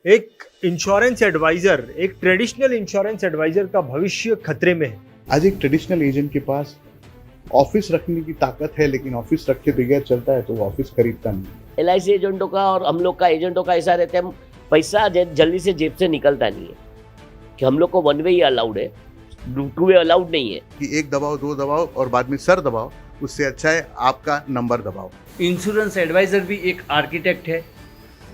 एक insurance adviser, एक traditional insurance adviser का भविष्य खतरे में है। आज एक ट्रेडिशनल एजेंट के पास ऑफिस रखने की ताकत है, लेकिन ऑफिस रख के बगैर चलता है तो वो ऑफिस खरीदता नहीं। LIC एजेंटों का और हम लोग का एजेंटों का ऐसा रहता है, पैसा जल्दी से जेब से निकलता नहीं है कि हम लोग को वन वे ही अलाउड है, टू वे अलाउड नहीं है कि एक दबाओ, दो दबाओ और बाद में सर दबाओ, उससे अच्छा है आपका नंबर दबाओ। इंश्योरेंस एडवाइज़र भी एक आर्किटेक्ट है,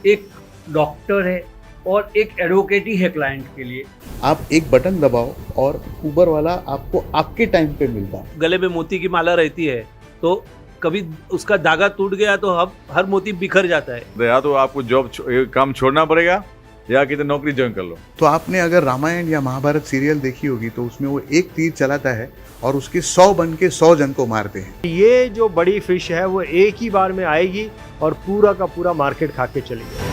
एक डॉक्टर है और एक एडवोकेट ही है क्लाइंट के लिए। आप एक बटन दबाओ और उबर वाला आपको आपके टाइम पे मिलता है। गले में मोती की माला रहती है तो कभी उसका धागा टूट गया तो हर मोती बिखर जाता है। या तो आपको काम छोड़ना पड़ेगा या कितने नौकरी ज्वाइन कर लो। तो आपने अगर रामायण या महाभारत सीरियल देखी होगी तो उसमें वो एक तीर चलाता है और उसके 100 बन के 100 जन को मारते हैं। ये जो बड़ी फिश है वो एक ही बार में आएगी और पूरा का पूरा मार्केट खा के चलेगी।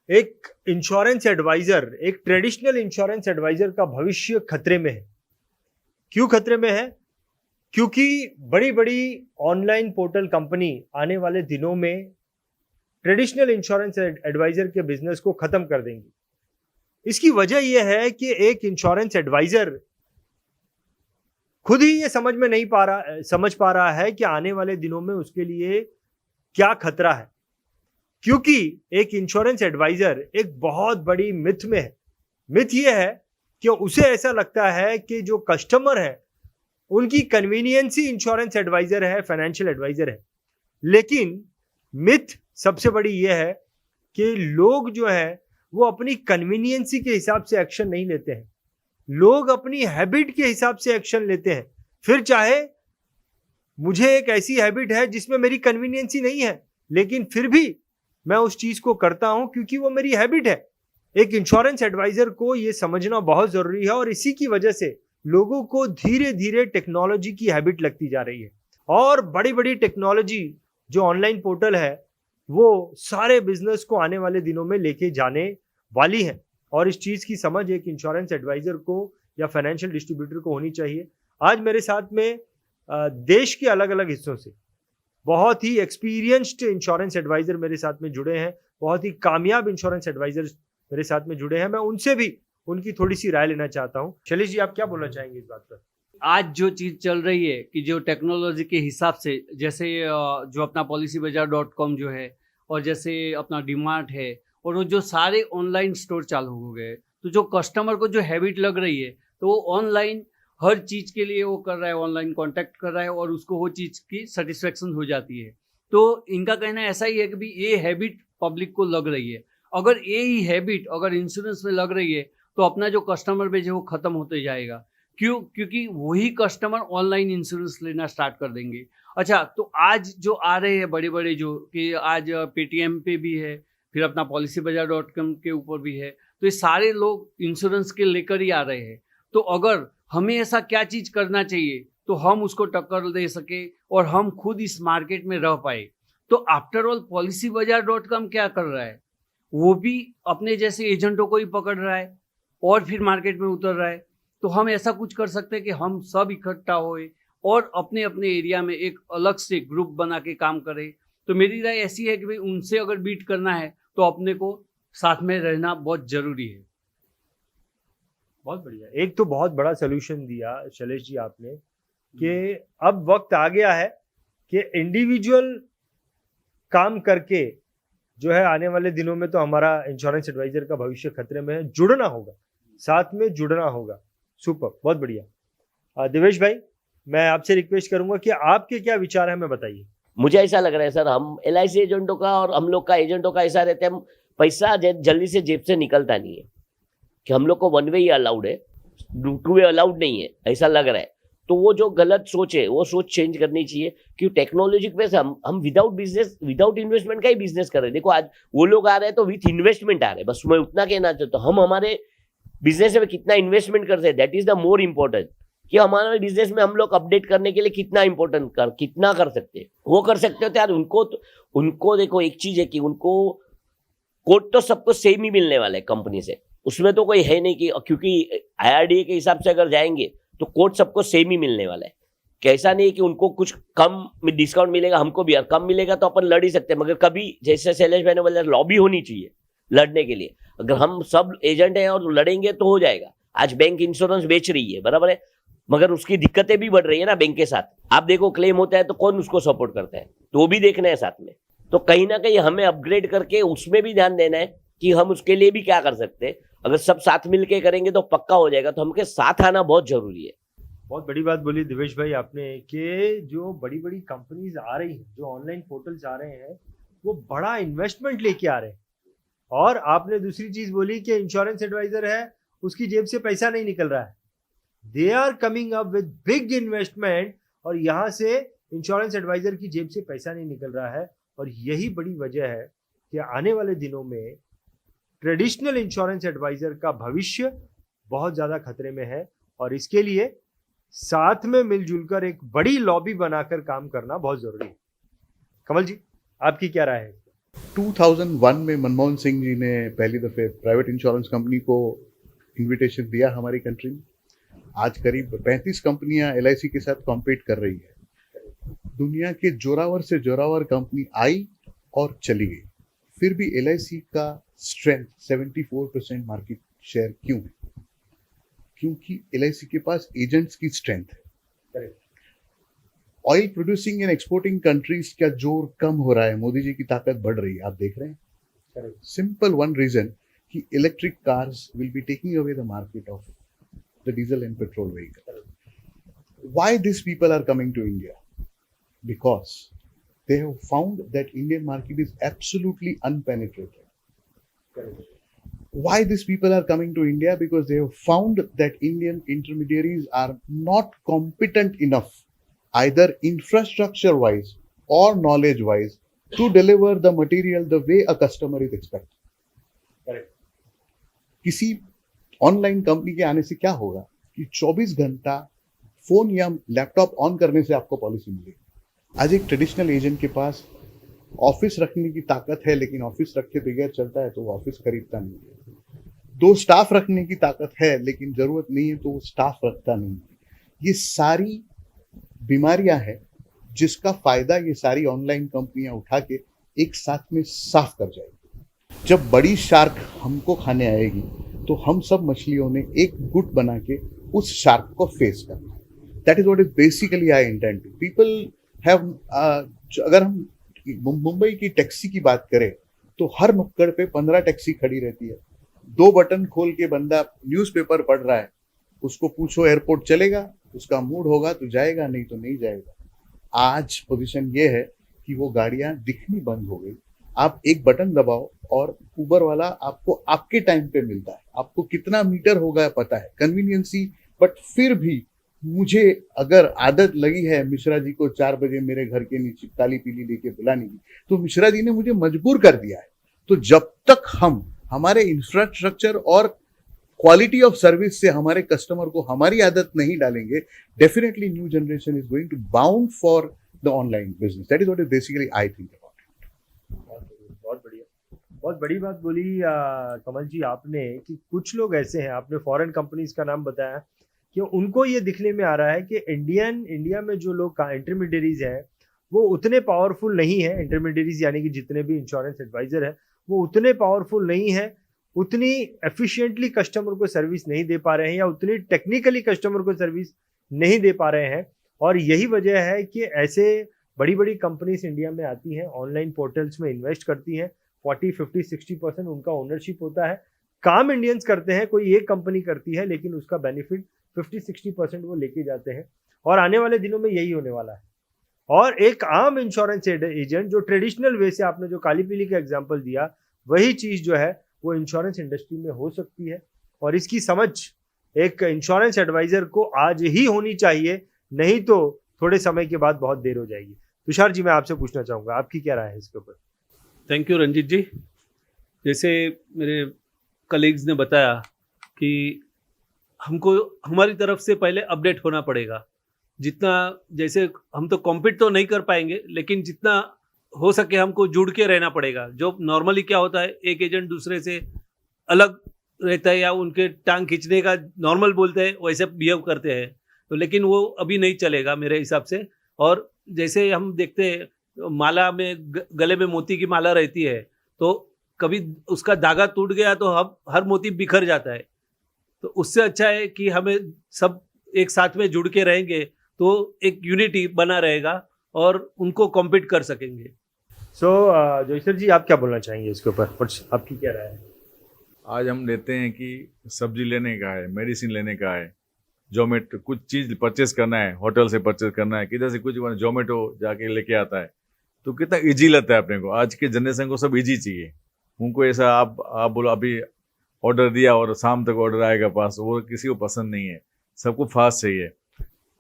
एक इंश्योरेंस एडवाइजर, एक ट्रेडिशनल इंश्योरेंस एडवाइजर का भविष्य खतरे में है। क्यों खतरे में है? क्योंकि बड़ी बड़ी ऑनलाइन पोर्टल कंपनी आने वाले दिनों में ट्रेडिशनल इंश्योरेंस एडवाइजर के बिजनेस को खत्म कर देंगी। इसकी वजह यह है कि एक इंश्योरेंस एडवाइजर खुद ही ये समझ पा रहा है कि आने वाले दिनों में उसके लिए क्या खतरा है। क्योंकि एक इंश्योरेंस एडवाइजर एक बहुत बड़ी मिथ में है। मिथ ये है कि उसे ऐसा लगता है कि जो कस्टमर है उनकी कन्वीनियंस ही इंश्योरेंस एडवाइजर है, फाइनेंशियल एडवाइजर है। लेकिन मिथ सबसे बड़ी यह है कि लोग जो है वो अपनी कन्वीनियंसी के हिसाब से एक्शन नहीं लेते हैं, लोग अपनी हैबिट के हिसाब से एक्शन लेते हैं। फिर चाहे मुझे एक ऐसी हैबिट है जिसमें मेरी कन्वीनियंसी नहीं है, लेकिन फिर भी मैं उस चीज को करता हूं क्योंकि वो मेरी हैबिट है। एक इंश्योरेंस एडवाइजर को यह समझना बहुत जरूरी है और इसी की वजह से लोगों को धीरे धीरे टेक्नोलॉजी की हैबिट लगती जा रही है। और बड़ी बड़ी टेक्नोलॉजी जो ऑनलाइन पोर्टल है वो सारे बिजनेस को आने वाले दिनों में लेके जाने वाली है और इस चीज की समझ एक इंश्योरेंस एडवाइजर को या फाइनेंशियल डिस्ट्रीब्यूटर को होनी चाहिए। आज मेरे साथ में देश के अलग अलग हिस्सों से बहुत ही एक्सपीरियंस्ड इंश्योरेंस एडवाइजर मेरे साथ में जुड़े हैं, बहुत ही कामयाब इंश्योरेंस एडवाइजर मेरे साथ में जुड़े हैं। मैं उनसे भी उनकी थोड़ी सी राय लेना चाहता हूं। शैलेश जी, आप क्या बोलना चाहेंगे इस बात पर? आज जो चीज़ चल रही है कि जो टेक्नोलॉजी के हिसाब से, जैसे जो अपना policybazaar.com जो है और जैसे अपना डीमार्ट है और वो जो सारे ऑनलाइन स्टोर चालू हो गए, तो जो कस्टमर को जो हैबिट लग रही है तो वो ऑनलाइन हर चीज़ के लिए वो कर रहा है, ऑनलाइन कांटेक्ट कर रहा है और उसको वो चीज़ की सेटिस्फेक्शन हो जाती है। तो इनका कहना ऐसा ही है कि भी ये हैबिट पब्लिक को लग रही है। अगर ये ही हैबिट अगर इंश्योरेंस में लग रही है तो अपना जो कस्टमर बेस है वो ख़त्म होते जाएगा। क्यों? क्योंकि वही कस्टमर ऑनलाइन इंश्योरेंस लेना स्टार्ट कर देंगे। अच्छा, तो आज जो आ रहे हैं बड़े बड़े जो कि आज पेटीएम पे भी है, फिर अपना policybazaar.com के ऊपर भी है, तो ये सारे लोग इंश्योरेंस के लेकर ही आ रहे हैं। तो अगर हमें ऐसा क्या चीज़ करना चाहिए तो हम उसको टक्कर दे सके और हम खुद इस मार्केट में रह पाए। तो आफ्टर ऑल policybazaar.com क्या कर रहा है? वो भी अपने जैसे एजेंटों को ही पकड़ रहा है और फिर मार्केट में उतर रहा है। तो हम ऐसा कुछ कर सकते हैं कि हम सब इकट्ठा होए और अपने अपने एरिया में एक अलग से ग्रुप बना के काम करें। तो मेरी राय ऐसी है कि भाई उनसे अगर बीट करना है तो अपने को साथ में रहना बहुत जरूरी है। बहुत बढ़िया। एक तो बहुत बड़ा सोल्यूशन दिया शैलेश जी आपने कि अब वक्त आ गया है कि इंडिविजुअल काम करके जो है आने वाले दिनों में तो हमारा इंश्योरेंस एडवाइजर का भविष्य खतरे में है। जुड़ना होगा, साथ में जुड़ना होगा। सुपर, बहुत बढ़िया। देवेश भाई, मैं आपसे रिक्वेस्ट करूंगा कि आपके क्या विचार है, मैं बताइए। मुझे ऐसा लग रहा है सर, हम LIC एजेंटों का और हम लोग का एजेंटों का ऐसा रहता है, पैसा जल्दी से जेब से निकलता नहीं है कि हम लोग को वन वे ही अलाउड है, टू वे अलाउड नहीं है, ऐसा लग रहा है। तो वो जो गलत सोच है वो सोच चेंज करनी चाहिए कि टेक्नोलॉजी पे हम विदाउट इन्वेस्टमेंट का ही बिजनेस कर रहे हैं। देखो आज वो लोग आ रहे हैं तो विथ इन्वेस्टमेंट आ रहे हैं, बस मैं उतना कहना चाहता हूँ। हम हमारे बिजनेस में कितना इन्वेस्टमेंट करते हैं, that is the more important. कि हमारे बिजनेस में हम लोग अपडेट करने के लिए कितना कर सकते हैं, वो कर सकते हो। तो यार उनको देखो, एक चीज है कि उनको कोड तो सबको सेम ही मिलने वाला है कंपनी से, उसमें तो कोई है नहीं कि क्योंकि IRDA के हिसाब से अगर जाएंगे तो कोट सबको सेम ही मिलने वाला है। कि ऐसा नहीं है कि उनको कुछ कम डिस्काउंट मिलेगा, हमको भी, और कम मिलेगा तो अपन लड़ ही सकते हैं, मगर कभी जैसे शैलेश भाई ने बोला लॉबी होनी चाहिए लड़ने के लिए। अगर हम सब एजेंट हैं और लड़ेंगे तो हो जाएगा। आज बैंक इंश्योरेंस बेच रही है, बराबर है, मगर उसकी दिक्कतें भी बढ़ रही है ना बैंक के साथ। आप देखो क्लेम होता है तो कौन उसको सपोर्ट करता है, तो वो भी देखना है साथ में। तो कहीं ना कहीं हमें अपग्रेड करके उसमें भी ध्यान देना है कि हम उसके लिए भी क्या कर सकते हैं। अगर सब साथ मिलके करेंगे तो पक्का हो जाएगा, तो हमके साथ आना बहुत जरूरी है। बहुत बड़ी बात बोली दिवेश भाई आपने कि जो बड़ी बड़ी कंपनीज आ रही हैं, जो ऑनलाइन पोर्टल्स आ रहे हैं, वो बड़ा इन्वेस्टमेंट लेके आ रहे हैं। और आपने दूसरी चीज बोली कि इंश्योरेंस एडवाइजर है, उसकी जेब से पैसा नहीं निकल रहा है। They are coming up with big investment, और यहाँ से इंश्योरेंस एडवाइजर की जेब से पैसा नहीं निकल रहा है। और यही बड़ी वजह है कि आने वाले दिनों में ट्रेडिशनल इंश्योरेंस एडवाइजर का भविष्य बहुत ज़्यादा खतरे में है। और इसके लिए साथ में मिलजुल कर एक बड़ी लॉबी बनाकर काम करना बहुत जरूरी है। कमल जी, आपकी क्या राय है? 2001 में मनमोहन सिंह जी ने पहली दफे प्राइवेट इंश्योरेंस कंपनी को इनविटेशन दिया हमारी कंट्री में। आज करीब 35 कंपनियां LIC के साथ कॉम्पीट कर रही है। दुनिया के जोरावर से जोरावर कंपनी आई और चली गई, फिर भी LIC का स्ट्रेंथ 74% मार्केट शेयर क्यों है? क्योंकि LIC के पास एजेंट्स की स्ट्रेंथ है। Oil producing and exporting countries का जोर कम हो रहा है, मोदी जी की ताकत बढ़ रही है, आप देख रहे हैं। सिंपल वन रीजन कि electric cars will be taking away the market of the diesel and petrol vehicle. Why this people are coming to India? Because they have found that Indian market is absolutely unpenetrated. Why these people are coming to India? Because they have found that Indian intermediaries are not competent enough, either infrastructure wise or knowledge wise, to deliver the material the way a customer is expecting. Correct. किसी online company के आने से क्या होगा कि 24 घंटा phone या laptop on करने से आपको पॉलिसी मिलेगी। आज एक ट्रेडिशनल एजेंट के पास ऑफिस रखने की ताकत है, लेकिन ऑफिस रखे बगैर चलता है तो वो ऑफिस खरीदता नहीं है। 2 स्टाफ रखने की ताकत है, लेकिन जरूरत नहीं है तो वो स्टाफ रखता नहीं है। ये सारी बीमारियां हैं जिसका फायदा ये सारी ऑनलाइन कंपनियां उठा के एक साथ में साफ कर जाएगी। जब बड़ी शार्क हमको खाने आएगी तो हम सब मछलियों ने एक गुट बना के उस शार्क को फेस करना है। That is what is basically I intend to people have. अगर हम मुंबई की टैक्सी की बात करें तो हर नुक्कड़ पे 15 टैक्सी खड़ी रहती है। 2 बटन खोल के बंदा न्यूज़पेपर पढ़ रहा है, उसको पूछो एयरपोर्ट चलेगा, उसका मूड होगा तो जाएगा, नहीं तो नहीं जाएगा। आज पोजीशन ये है कि वो गाड़ियां दिखनी बंद हो गई। आप एक बटन दबाओ और उबर वाला आपको आपके टाइम पे मिलता है, आपको कितना मीटर होगा पता है, कन्वीनियंसी। बट फिर भी मुझे अगर आदत लगी है मिश्रा जी को 4 बजे मेरे घर के नीचे काली पीली लेके बुलाने की, तो मिश्रा जी ने मुझे मजबूर कर दिया है। तो जब तक हम हमारे इंफ्रास्ट्रक्चर और क्वालिटी ऑफ सर्विस से हमारे कस्टमर को हमारी आदत नहीं डालेंगे, definitely new generation is going to bound for the online business. That is what is basically I think about it. बहुत बढ़िया, बहुत बड़ी बात बोली कमल जी आपने कि कुछ लोग ऐसे हैं, आपने फॉरेन कंपनीज का नाम बताया, कि उनको ये दिखने में आ रहा है कि इंडिया में जो लोग इंटरमीडियरीज हैं वो उतने पावरफुल नहीं है। इंटरमीडियरीज यानी कि जितने भी इंश्योरेंस एडवाइजर है वो उतने पावरफुल नहीं है, उतनी एफिशिएंटली कस्टमर को सर्विस नहीं दे पा रहे हैं, या उतनी टेक्निकली कस्टमर को सर्विस नहीं दे पा रहे हैं। और यही वजह है कि ऐसे बड़ी बड़ी कंपनीज इंडिया में आती हैं, ऑनलाइन पोर्टल्स में इन्वेस्ट करती हैं, 40, 50, 60% उनका ओनरशिप होता है। काम इंडियंस करते हैं, कोई एक कंपनी करती है, लेकिन उसका बेनिफिट 50-60% वो लेके जाते हैं। और आने वाले दिनों में यही होने वाला है। और एक आम इंश्योरेंस एजेंट जो ट्रेडिशनल वे से, आपने जो काली पीली का एग्जांपल दिया, वही चीज़ जो है वो इंश्योरेंस इंडस्ट्री में हो सकती है। और इसकी समझ एक इंश्योरेंस एडवाइजर को आज ही होनी चाहिए, नहीं तो थोड़े समय के बाद बहुत देर हो जाएगी। तुषार जी, मैं आपसे पूछना चाहूँगा, आपकी क्या राय है इसके ऊपर? थैंक यू रंजीत जी। जैसे मेरे कलीग्स ने बताया कि हमको हमारी तरफ से पहले अपडेट होना पड़ेगा। जितना, जैसे हम तो कॉम्पीट तो नहीं कर पाएंगे, लेकिन जितना हो सके हमको जुड़ के रहना पड़ेगा। जो नॉर्मली क्या होता है, एक एजेंट दूसरे से अलग रहता है या उनके टांग खींचने का नॉर्मल बोलते हैं, वैसे बिहेव करते हैं। तो लेकिन वो अभी नहीं चलेगा मेरे हिसाब से। और जैसे हम देखते हैं माला में गले में मोती की माला रहती है, तो कभी उसका धागा टूट गया तो हर मोती बिखर जाता है। तो उससे अच्छा है कि हमें सब एक साथ में जुड़ के रहेंगे तो एक यूनिटी बना रहेगा और उनको कॉम्पीट कर सकेंगे। सो जोईसर जी, आप क्या बोलना चाहेंगे इसके ऊपर? आपकी क्या राय है? आज हम लेते हैं कि सब्जी लेने का है, मेडिसिन लेने का है, जोमेटो कुछ चीज़ परचेस करना है, होटल से परचेस करना है, किधर से कुछ जोमेटो जाके लेके आता है, तो कितना इजी लगता है अपने को। आज के जनरेशन को सब इजी चाहिए। उनको ऐसा आप बोलो अभी ऑर्डर दिया और शाम तक ऑर्डर आएगा पास, वो किसी को पसंद नहीं है, सबको फास्ट चाहिए।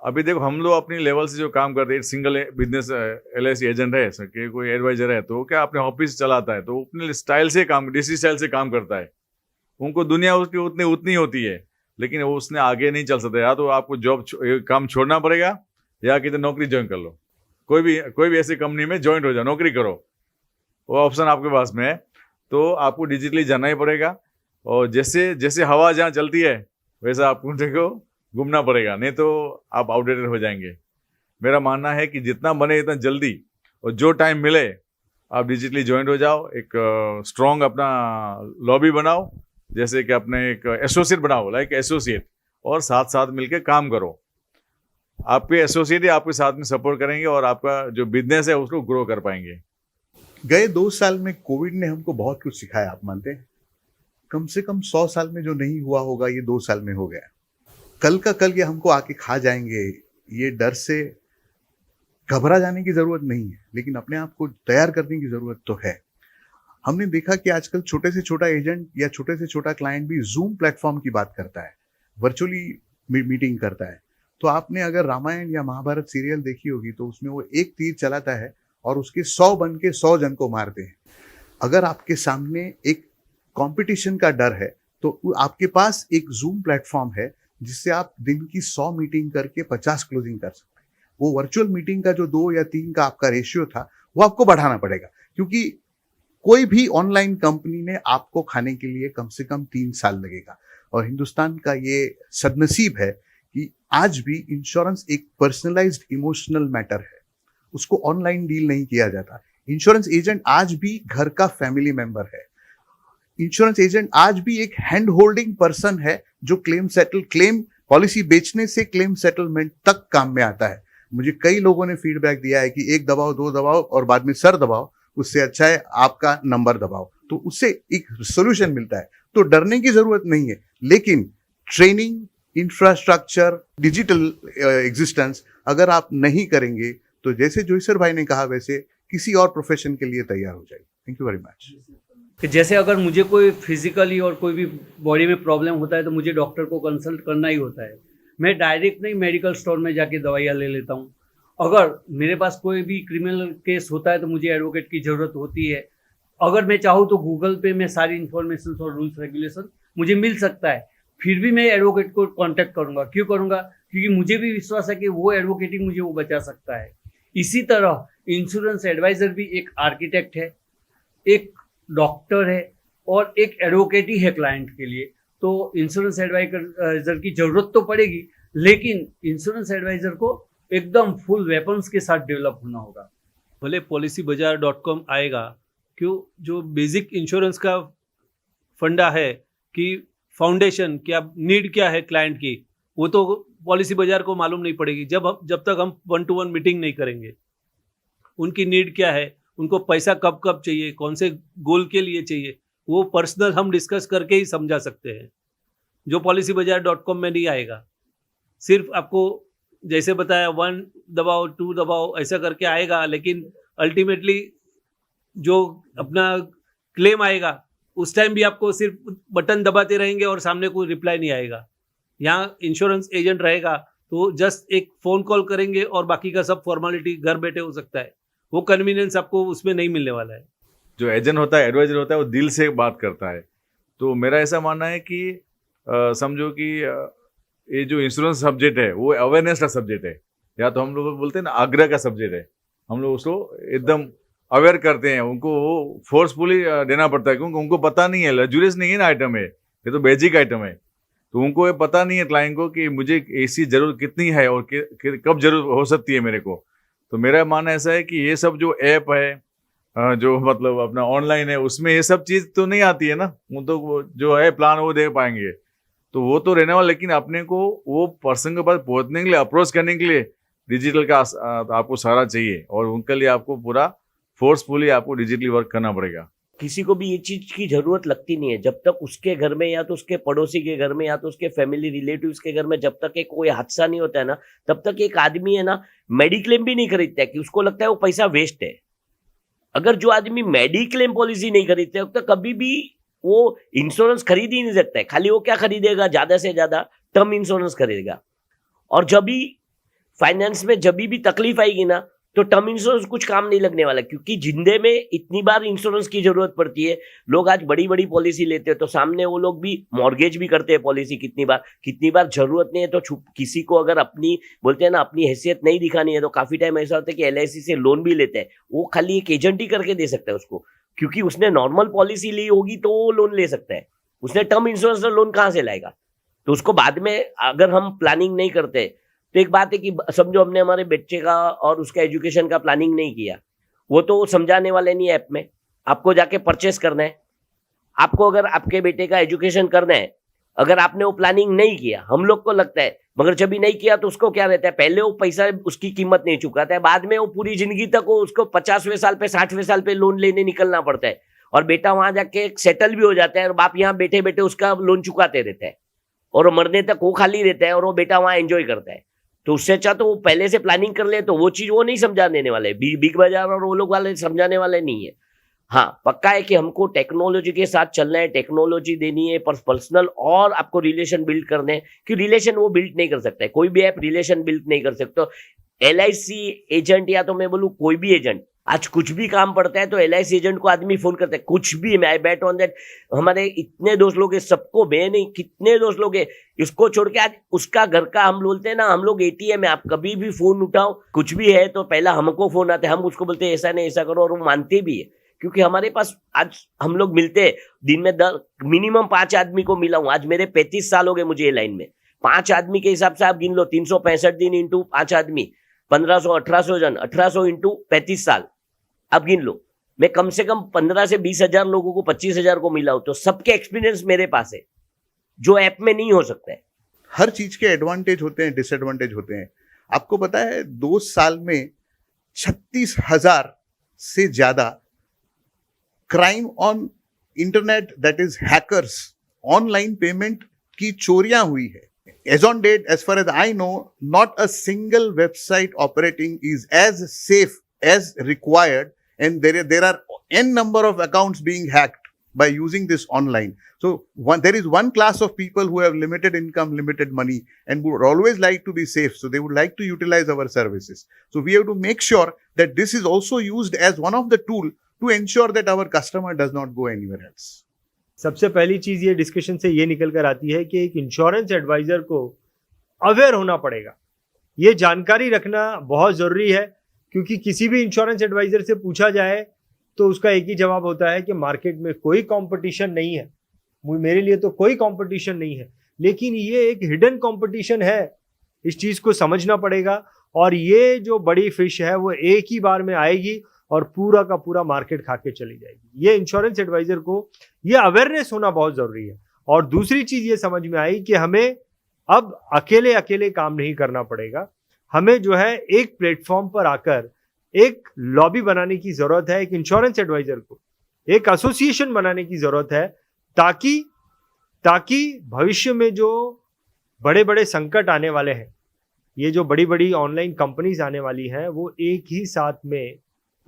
अभी देखो हम लोग अपनी लेवल से जो काम करते हैं, सिंगल बिजनेस LIC एजेंट है कि कोई एडवाइजर है, तो क्या अपने ऑफिस चलाता है, तो अपने स्टाइल से काम, DC स्टाइल से काम करता है। उनको दुनिया उसकी उतनी होती है, लेकिन वो उसने आगे नहीं चल सकता। या तो आपको काम छोड़ना पड़ेगा या कितने नौकरी ज्वाइन कर लो, कोई भी ऐसी कंपनी में ज्वाइन हो जाओ, नौकरी करो, वो ऑप्शन आपके पास में है। तो आपको डिजिटली जाना ही पड़ेगा, और जैसे जैसे हवा जहाँ चलती है वैसा आपको देखो घूमना पड़ेगा, नहीं तो आप आउटडेटेड हो जाएंगे। मेरा मानना है कि जितना बने इतना जल्दी और जो टाइम मिले आप डिजिटली ज्वाइन हो जाओ, एक स्ट्रॉन्ग अपना लॉबी बनाओ, जैसे कि अपने एक एसोसिएट बनाओ, लाइक एसोसिएट, और साथ साथ मिलकर काम करो। आपके एसोसिएट ही आपके साथ में सपोर्ट करेंगे और आपका जो बिजनेस है उसको ग्रो कर पाएंगे। गए 2 साल में कोविड ने हमको बहुत कुछ सिखाया, आप मानते हैं? कम से कम 100 साल में जो नहीं हुआ होगा ये 2 साल में हो गया। कल का कल ये हमको आके खा जाएंगे, ये डर से घबरा जाने की जरूरत नहीं है, लेकिन अपने आप को तैयार करने की जरूरत तो है। हमने देखा कि आजकल छोटे से छोटा एजेंट या छोटे से छोटा क्लाइंट भी जूम प्लेटफॉर्म की बात करता है, वर्चुअली मीटिंग करता है। तो आपने अगर रामायण या महाभारत सीरियल देखी होगी तो उसमें वो एक तीर चलाता है और उसके 100 बन के 100 जन को मारते हैं। अगर आपके सामने एक कंपटीशन का डर है तो आपके पास एक जूम प्लेटफॉर्म है जिससे आप दिन की 100 मीटिंग करके 50 क्लोजिंग कर सकते हैं। वो वर्चुअल मीटिंग का जो 2 या 3 का आपका रेशियो था वो आपको बढ़ाना पड़ेगा, क्योंकि कोई भी ऑनलाइन कंपनी ने आपको खाने के लिए कम से कम 3 साल लगेगा। और हिंदुस्तान का ये सदनसीब है कि आज भी इंश्योरेंस एक पर्सनलाइज्ड इमोशनल मैटर है, उसको ऑनलाइन डील नहीं किया जाता। इंश्योरेंस एजेंट आज भी घर का फैमिली मेंबर है। इंश्योरेंस एजेंट आज भी एक हैंड होल्डिंग पर्सन है जो क्लेम पॉलिसी बेचने से क्लेम सेटलमेंट तक काम में आता है। मुझे कई लोगों ने फीडबैक दिया है कि 1 दबाओ 2 दबाओ और बाद में सर दबाओ, उससे अच्छा है आपका नंबर दबाओ, तो उससे एक सोल्यूशन मिलता है। तो डरने की जरूरत नहीं है, लेकिन ट्रेनिंग, इंफ्रास्ट्रक्चर, डिजिटल एग्जिस्टेंस अगर आप नहीं करेंगे तो जैसे जोईसर भाई ने कहा वैसे किसी और प्रोफेशन के लिए तैयार हो जाएगी। Thank you very much. कि जैसे अगर मुझे कोई फिजिकली और कोई भी बॉडी में प्रॉब्लम होता है तो मुझे डॉक्टर को कंसल्ट करना ही होता है। मैं डायरेक्ट नहीं मेडिकल स्टोर में जाके दवाइयाँ ले लेता हूँ। अगर मेरे पास कोई भी क्रिमिनल केस होता है तो मुझे एडवोकेट की ज़रूरत होती है। अगर मैं चाहूँ तो गूगल पे में सारी इन्फॉर्मेशन और रूल्स रेगुलेशन मुझे मिल सकता है, फिर भी मैं एडवोकेट को कॉन्टैक्ट करूँगा। क्यों करूँगा? क्योंकि मुझे भी विश्वास है कि वो एडवोकेट ही मुझे वो बचा सकता है। इसी तरह इंश्योरेंस एडवाइज़र भी एक आर्किटेक्ट है, एक डॉक्टर है और एक एडवोकेट ही है क्लाइंट के लिए। तो इंश्योरेंस एडवाइजर की ज़रूरत तो पड़ेगी, लेकिन इंश्योरेंस एडवाइज़र को एकदम फुल वेपन्स के साथ डेवलप होना होगा। भले policybazaar.com आएगा, क्यों जो बेसिक इंश्योरेंस का फंडा है कि फाउंडेशन क्या नीड क्या है क्लाइंट की, वो तो पॉलिसी बाजार को मालूम नहीं पड़ेगी जब तक हम 1-to-1 मीटिंग नहीं करेंगे। उनकी नीड क्या है, उनको पैसा कब कब चाहिए, कौन से गोल के लिए चाहिए, वो पर्सनल हम डिस्कस करके ही समझा सकते हैं, जो policybazaar.com में नहीं आएगा। सिर्फ आपको जैसे बताया 1 दबाओ 2 दबाओ ऐसा करके आएगा, लेकिन अल्टीमेटली जो अपना क्लेम आएगा उस टाइम भी आपको सिर्फ बटन दबाते रहेंगे और सामने कोई रिप्लाई नहीं आएगा। यहाँ इंश्योरेंस एजेंट रहेगा तो जस्ट एक फ़ोन कॉल करेंगे और बाकी का सब फॉर्मेलिटी घर बैठे हो सकता है। वो कन्वीनियंस आपको उसमें नहीं मिलने वाला है। जो एजेंट होता है, एडवाइजर होता है, वो दिल से बात करता है। तो मेरा ऐसा मानना है कि समझो कि ये जो इंश्योरेंस सब्जेक्ट है वो अवेयरनेस का सब्जेक्ट है, या तो हम लोग बोलते हैं ना आग्रह का सब्जेक्ट है। हम लोग उसको एकदम अवेयर करते हैं, उनको वो फोर्सफुली देना पड़ता है, क्योंकि उनको पता नहीं है, लग्जूरियस नहीं है ना आइटम है, ये तो बेसिक आइटम है। तो उनको ये पता नहीं है क्लाइंट को कि मुझे ऐसी जरूरत कितनी है और कब जरूरत हो सकती है मेरे को। तो मेरा मानना ऐसा है कि ये सब जो ऐप है, जो मतलब अपना ऑनलाइन है, उसमें ये सब चीज़ तो नहीं आती है ना। वो तो जो है प्लान वो दे पाएंगे, तो वो तो रहने वाला। लेकिन अपने को वो पर्सन के पास पहुंचने के लिए, अप्रोच करने के लिए डिजिटल का आपको सहारा चाहिए, और उनके लिए आपको पूरा फोर्सफुली आपको डिजिटली वर्क करना पड़ेगा। किसी को भी ये चीज की जरूरत लगती नहीं है जब तक उसके घर में या तो उसके पड़ोसी के घर में या तो उसके फैमिली रिलेटिव्स के घर में जब तक एक कोई हादसा नहीं होता है ना, तब तक एक आदमी है ना मेडिक्लेम भी नहीं खरीदता है, कि उसको लगता है वो पैसा वेस्ट है। अगर जो आदमी मेडिक्लेम पॉलिसी नहीं खरीदते है तो कभी भी वो इंश्योरेंस खरीद ही नहीं सकता है। खाली वो क्या खरीदेगा, ज्यादा से ज्यादा टर्म इंश्योरेंस खरीदेगा। और जब भी फाइनेंस में जब भी तकलीफ आएगी ना, तो टर्म इंश्योरेंस कुछ काम नहीं लगने वाला, क्योंकि जिंदे में इतनी बार इंश्योरेंस की जरूरत पड़ती है। लोग आज बड़ी बड़ी पॉलिसी लेते हैं तो सामने वो लोग भी मॉर्गेज भी करते हैं पॉलिसी। कितनी बार जरूरत नहीं है तो किसी को अगर अपनी बोलते हैं ना अपनी हैसियत नहीं दिखानी है, तो काफी टाइम ऐसा होता है कि LIC से लोन भी लेते हैं। वो खाली एक एजेंट ही करके दे सकता है उसको, क्योंकि उसने नॉर्मल पॉलिसी ली होगी तो वो लोन ले सकता है। उसने टर्म इंश्योरेंस लोन कहाँ से लाएगा? तो उसको बाद में अगर हम प्लानिंग नहीं करते तो एक बात है कि समझो हमने हमारे बच्चे का और उसका एजुकेशन का प्लानिंग नहीं किया, वो तो समझाने वाले नहीं ऐप में। आपको जाके परचेस करना है, आपको अगर आपके बेटे का एजुकेशन करना है, अगर आपने वो प्लानिंग नहीं किया, हम लोग को लगता है, मगर जब भी नहीं किया तो उसको क्या रहता है, पहले वो पैसा उसकी कीमत नहीं चुकाता है, बाद में वो पूरी जिंदगी तक वो उसको 50वें साल पे 60वें साल पे लोन लेने निकलना पड़ता है, और बेटा वहां जाके सेटल भी हो जाता है और बाप यहाँ बैठे बैठे उसका लोन चुकाते रहता है, और मरने तक वो खाली रहता है और वो बेटा वहां एंजॉय करता है। तो उससे अच्छा तो वो पहले से प्लानिंग कर ले, तो वो चीज वो नहीं समझा देने वाले, बिग बाजार और वो लोग वाले समझाने वाले नहीं है। हाँ, पक्का है कि हमको टेक्नोलॉजी के साथ चलना है, टेक्नोलॉजी देनी है, पर्सनल और आपको रिलेशन बिल्ड करने हैं, कि रिलेशन वो बिल्ड नहीं कर सकता है, कोई भी ऐप रिलेशन बिल्ड नहीं कर सकता। LIC एजेंट या तो मैं बोलूँ कोई भी एजेंट, आज कुछ भी काम पड़ता है तो LIC एजेंट को आदमी फोन करता है, कुछ भी। मैं बैट ऑन दैट, हमारे इतने दोस्त लोग हैं, सबको मैं नहीं कितने दोस्त लोग हैं, इसको छोड़ के आज उसका घर का हम बोलते हैं ना, हम लोग ATM है, आप कभी भी फोन उठाओ कुछ भी है तो पहला हमको फोन आता है, हम उसको बोलते हैं ऐसा नहीं ऐसा करो, और वो मानते भी है। क्योंकि हमारे पास आज हम लोग मिलते हैं दिन में मिनिमम 5 आदमी को मिला हूं। आज मेरे 35 साल हो गए मुझे ये लाइन में। 5 आदमी के हिसाब से आप गिन लो, 365 दिन इंटू 5 आदमी, 1500 1800 जन, 1800 इंटू 35 साल आप गिन लो। मैं कम से कम 15 से 20 हजार लोगों को, 25 हजार को मिला हूं, तो सबके एक्सपीरियंस मेरे पास है जो ऐप में नहीं हो सकता है। हर चीज के एडवांटेज होते हैं, डिसएडवांटेज होते हैं। आपको पता है 2 साल में 36,000 से ज्यादा crime on internet, that is hackers, online payment की चोरियां हुई है। As on date, as far as I know, not a single website operating is as safe as required, and there are n number of accounts being hacked by using this online. So there is one class of people who have limited income, limited money, and would always like to be safe. So they would like to utilize our services. So we have to make sure that this is also used as one of the tool to ensure that our customer does not go anywhere else. सबसे पहली चीज ये discussion से ये निकल कर आती है कि एक इंश्योरेंस एडवाइजर को अवेयर होना पड़ेगा, ये जानकारी रखना बहुत जरूरी है। क्योंकि किसी भी इंश्योरेंस एडवाइजर से पूछा जाए तो उसका एक ही जवाब होता है कि मार्केट में कोई कंपटीशन नहीं है, मेरे लिए तो कोई कंपटीशन नहीं है। लेकिन ये एक हिडन कंपटीशन है, इस चीज को समझना पड़ेगा। और ये जो बड़ी फिश है वो एक ही बार में आएगी और पूरा का पूरा मार्केट खा के चली जाएगी। ये इंश्योरेंस एडवाइजर को ये अवेयरनेस होना बहुत जरूरी है। और दूसरी चीज ये समझ में आई कि हमें अब अकेले अकेले काम नहीं करना पड़ेगा, हमें जो है एक प्लेटफॉर्म पर आकर एक लॉबी बनाने की जरूरत है, एक इंश्योरेंस एडवाइजर को एक एसोसिएशन बनाने की जरूरत है, ताकि भविष्य में जो बड़े बड़े संकट आने वाले हैं, ये जो बड़ी बड़ी ऑनलाइन कंपनीज आने वाली हैं, वो एक ही साथ में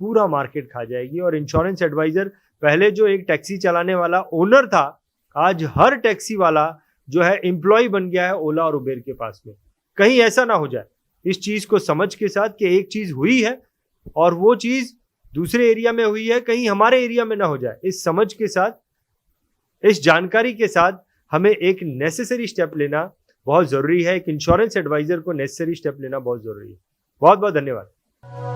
पूरा मार्केट खा जाएगी। और इंश्योरेंस एडवाइजर पहले जो एक टैक्सी चलाने वाला ओनर था, आज हर टैक्सी वाला जो है एम्प्लॉय बन गया है ओला और उबेर के पास में। कहीं ऐसा ना हो जाए, इस चीज को समझ के साथ कि एक चीज हुई है और वो चीज दूसरे एरिया में हुई है, कहीं हमारे एरिया में ना हो जाए। इस समझ के साथ, इस जानकारी के साथ हमें एक नेसेसरी स्टेप लेना बहुत जरूरी है। एक इंश्योरेंस एडवाइजर को नेसेसरी स्टेप लेना बहुत जरूरी है। बहुत बहुत धन्यवाद।